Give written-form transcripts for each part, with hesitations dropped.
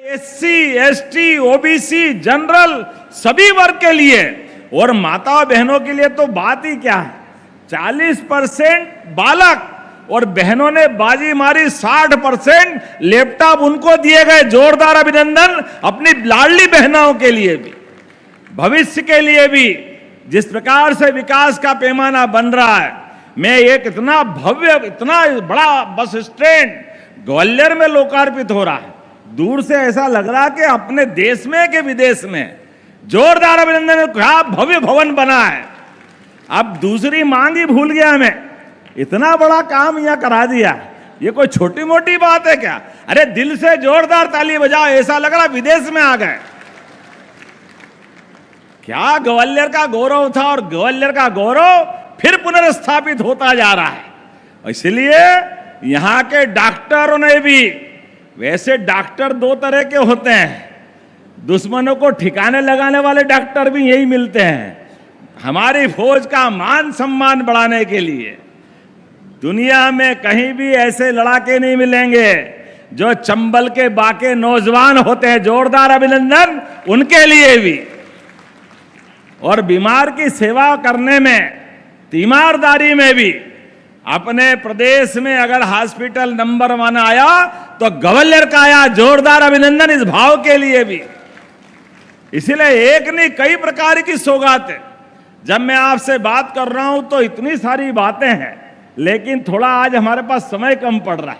SC, ST, OBC, general सभी वर्ग के लिए और माता बहनों के लिए तो बात ही क्या है। 40% बालक और बहनों ने बाजी मारी, 60% लैपटॉप उनको दिए गए। जोरदार अभिनंदन अपनी लाडली बहनों के लिए भी, भविष्य के लिए भी। जिस प्रकार से विकास का पैमाना बन रहा है, मैं एक इतना भव्य, इतना बड़ा बस स्टैंड ग्वालियर में लोकार्पित हो रहा है, दूर से ऐसा लग रहा कि अपने देश में कि विदेश में। जोरदार अभिनंदन। क्या भव्य भवन बना है। अब दूसरी मांग ही भूल गया मैं, इतना बड़ा काम यहां करा दिया। ये कोई छोटी मोटी बात है क्या? अरे दिल से जोरदार ताली बजाओ, ऐसा लग रहा विदेश में आ गए। क्या ग्वालियर का गौरव था और ग्वालियर का गौरव फिर पुनर्स्थापित होता जा रहा है। इसलिए यहां के डॉक्टरों ने भी, वैसे डॉक्टर दो तरह के होते हैं, दुश्मनों को ठिकाने लगाने वाले डॉक्टर भी यही मिलते हैं। हमारी फौज का मान सम्मान बढ़ाने के लिए दुनिया में कहीं भी ऐसे लड़ाके नहीं मिलेंगे जो चंबल के बाके नौजवान होते हैं। जोरदार अभिनंदन उनके लिए भी। और बीमार की सेवा करने में, तीमारदारी में भी अपने प्रदेश में अगर हॉस्पिटल नंबर 1 आया तो ग्वालियर का आया। जोरदार अभिनंदन इस भाव के लिए भी। इसलिए एक नहीं, कई प्रकार की सौगातें। जब मैं आपसे बात कर रहा हूं तो इतनी सारी बातें हैं, लेकिन थोड़ा आज हमारे पास समय कम पड़ रहा है।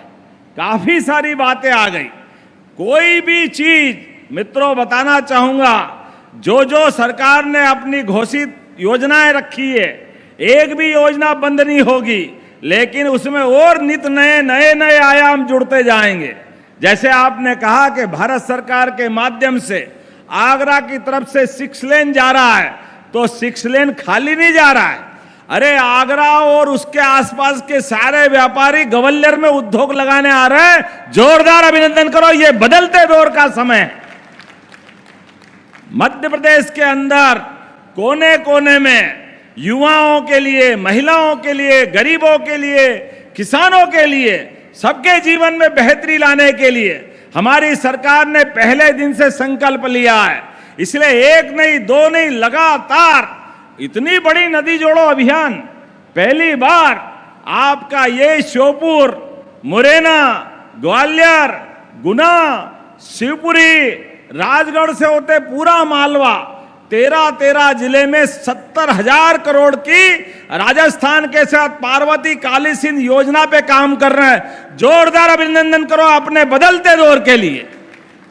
काफी सारी बातें आ गई। कोई भी चीज मित्रों बताना चाहूंगा, जो जो सरकार ने अपनी घोषित योजनाएं रखी है, एक भी योजना बंद नहीं होगी, लेकिन उसमें और नित नए नए नए आयाम जुड़ते जाएंगे। जैसे आपने कहा कि भारत सरकार के माध्यम से आगरा की तरफ से 6 लेन जा रहा है, तो 6 लेन खाली नहीं जा रहा है। अरे आगरा और उसके आसपास के सारे व्यापारी ग्वालियर में उद्योग लगाने आ रहे हैं। जोरदार अभिनंदन करो, ये बदलते दौर का समय है। मध्य प्रदेश के अंदर कोने कोने में युवाओं के लिए, महिलाओं के लिए, गरीबों के लिए, किसानों के लिए, सबके जीवन में बेहतरी लाने के लिए हमारी सरकार ने पहले दिन से संकल्प लिया है। इसलिए एक नहीं, दो नहीं, लगातार इतनी बड़ी नदी जोड़ो अभियान पहली बार आपका ये श्योपुर, मुरैना, ग्वालियर, गुना, शिवपुरी, राजगढ़ से होते पूरा मालवा, 13 जिले में 70,000 करोड़ की राजस्थान के साथ पार्वती काली सिंध योजना पे काम कर रहे हैं। जोरदार अभिनंदन करो अपने बदलते दौर के लिए,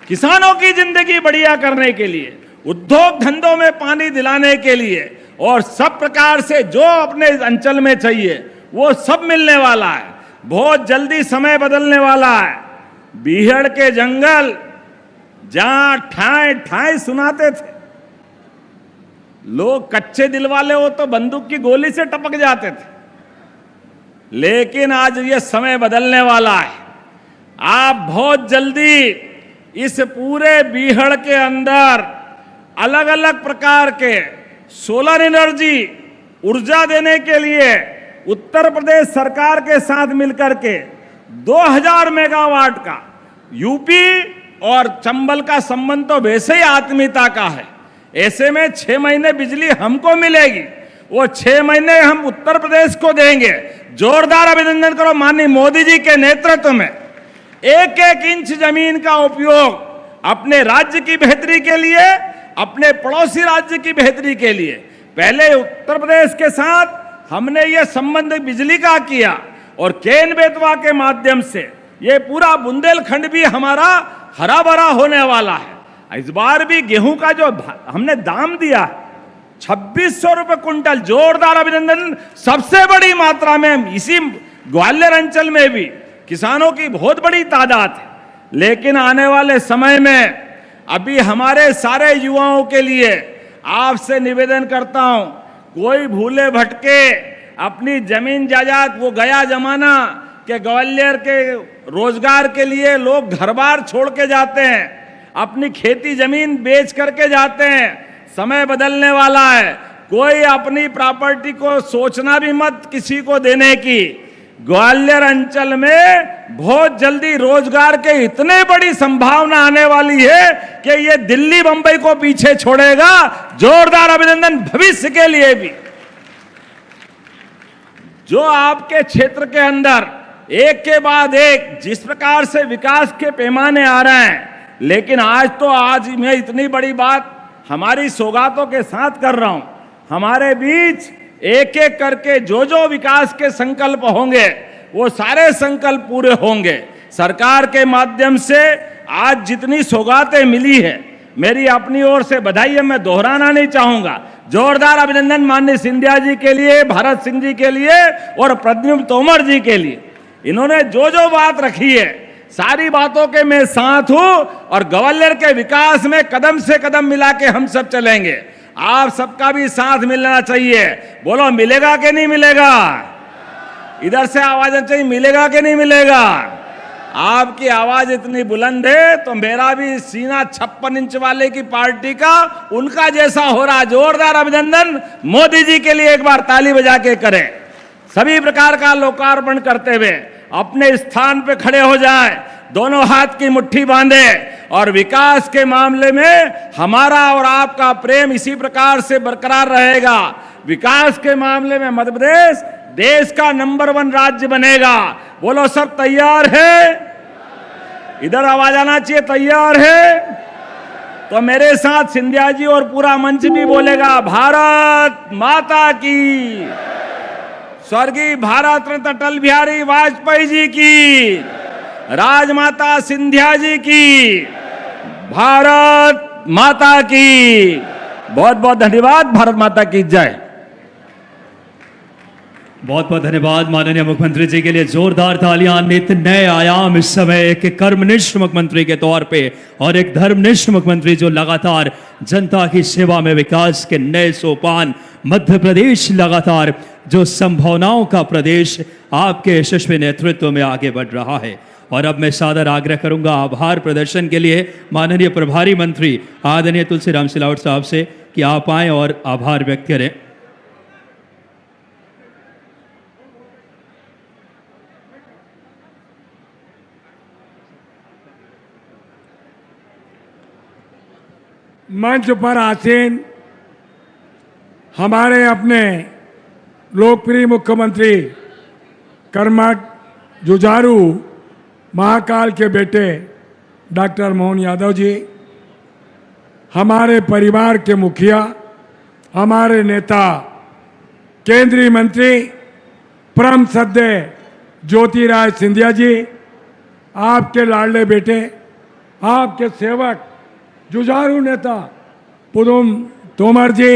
किसानों की जिंदगी बढ़िया करने के लिए, उद्योग धंधों में पानी दिलाने के लिए, और सब प्रकार से जो अपने अंचल में चाहिए वो सब मिलने वाला है। बहुत जल्दी समय बदलने वाला है। बीहड़ के जंगल जहां ठाए ठाए सुनाते थे, लोग कच्चे दिल वाले हो तो बंदूक की गोली से टपक जाते थे, लेकिन आज ये समय बदलने वाला है। आप बहुत जल्दी इस पूरे बीहड़ के अंदर अलग अलग प्रकार के सोलर एनर्जी ऊर्जा देने के लिए उत्तर प्रदेश सरकार के साथ मिलकर के 2000 मेगावाट का, यूपी और चंबल का संबंध तो वैसे ही आत्मीयता का है, ऐसे में 6 महीने बिजली हमको मिलेगी, वो 6 महीने हम उत्तर प्रदेश को देंगे। जोरदार अभिनंदन करो माननीय मोदी जी के नेतृत्व में। 1-1 इंच जमीन का उपयोग अपने राज्य की बेहतरी के लिए, अपने पड़ोसी राज्य की बेहतरी के लिए। पहले उत्तर प्रदेश के साथ हमने ये संबंध बिजली का किया, और केन बेतवा के माध्यम से ये पूरा बुंदेलखंड भी हमारा हरा भरा होने वाला है। इस बार भी गेहूं का जो हमने दाम दिया 2600 रुपए क्विंटल, जोरदार अभिनंदन। सबसे बड़ी मात्रा में इसी ग्वालियर अंचल में भी किसानों की बहुत बड़ी तादाद है। लेकिन आने वाले समय में अभी हमारे सारे युवाओं के लिए आपसे निवेदन करता हूं, कोई भूले भटके अपनी जमीन जायदाद, वो गया जमाना कि ग्वालियर के रोजगार के लिए लोग घर बार छोड़ के जाते हैं, अपनी खेती जमीन बेच करके जाते हैं। समय बदलने वाला है। कोई अपनी प्रॉपर्टी को सोचना भी मत किसी को देने की। ग्वालियर अंचल में बहुत जल्दी रोजगार के इतने बड़ी संभावना आने वाली है कि ये दिल्ली बंबई को पीछे छोड़ेगा। जोरदार अभिनंदन भविष्य के लिए भी। जो आपके क्षेत्र के अंदर एक के बाद एक जिस प्रकार से विकास के पैमाने आ रहे हैं, लेकिन आज मैं इतनी बड़ी बात हमारी सौगातों के साथ कर रहा हूं। हमारे बीच एक एक करके जो जो विकास के संकल्प होंगे वो सारे संकल्प पूरे होंगे। सरकार के माध्यम से आज जितनी सौगातें मिली है, मेरी अपनी ओर से बधाई है, मैं दोहराना नहीं चाहूंगा। जोरदार अभिनंदन माननीय सिंधिया जी के लिए, भारत सिंह जी के लिए और प्रद्युम्न तोमर जी के लिए। इन्होंने जो जो बात रखी है सारी बातों के मैं साथ हूं और ग्वालियर के विकास में कदम से कदम मिला के हम सब चलेंगे। आप सबका भी साथ मिलना चाहिए। बोलो मिलेगा कि नहीं मिलेगा? इधर से आवाज चाहिए, मिलेगा कि नहीं मिलेगा? आपकी आवाज इतनी बुलंद है तो मेरा भी सीना 56 इंच वाले की पार्टी का उनका जैसा हो रहा। जोरदार अभिनंदन मोदी जी के लिए एक बार ताली बजा के करें। सभी प्रकार का लोकार्पण करते हुए अपने स्थान पे खड़े हो जाएं, दोनों हाथ की मुट्ठी बांधे और विकास के मामले में हमारा और आपका प्रेम इसी प्रकार से बरकरार रहेगा। विकास के मामले में मध्य प्रदेश देश का नंबर 1 राज्य बनेगा। बोलो सब तैयार है? इधर आवाज आना चाहिए, तैयार है? तो मेरे साथ सिंधिया जी और पूरा मंच भी बोलेगा, भारत माता की, स्वर्गीय भारत रत्न अटल बिहारी वाजपेयी जी की, राजमाता सिंधिया जी की, भारत माता की। बहुत बहुत धन्यवाद। भारत माता की जय। बहुत बहुत धन्यवाद माननीय मुख्यमंत्री जी के लिए। जोरदार तालियां। नित नए आयाम इस समय एक कर्मनिष्ठ मुख्यमंत्री के तौर पे और एक धर्मनिष्ठ मुख्यमंत्री जो लगातार जनता की सेवा में विकास के नए सोपान। मध्य प्रदेश लगातार जो संभावनाओं का प्रदेश आपके यशस्वी नेतृत्व में आगे बढ़ रहा है। और अब मैं सादर आग्रह करूंगा आभार प्रदर्शन के लिए माननीय प्रभारी मंत्री आदरणीय तुलसीराम सिलावट साहब से कि आप आए और आभार व्यक्त करें। मंच पर आसीन हमारे अपने लोकप्रिय मुख्यमंत्री कर्मठ जुझारू महाकाल के बेटे डॉक्टर मोहन यादव जी, हमारे परिवार के मुखिया, हमारे नेता केंद्रीय मंत्री परम श्रद्धेय ज्योतिराज सिंधिया जी, आपके लाडले बेटे, आपके सेवक जुझारू नेता प्रद्युम्न तोमर जी,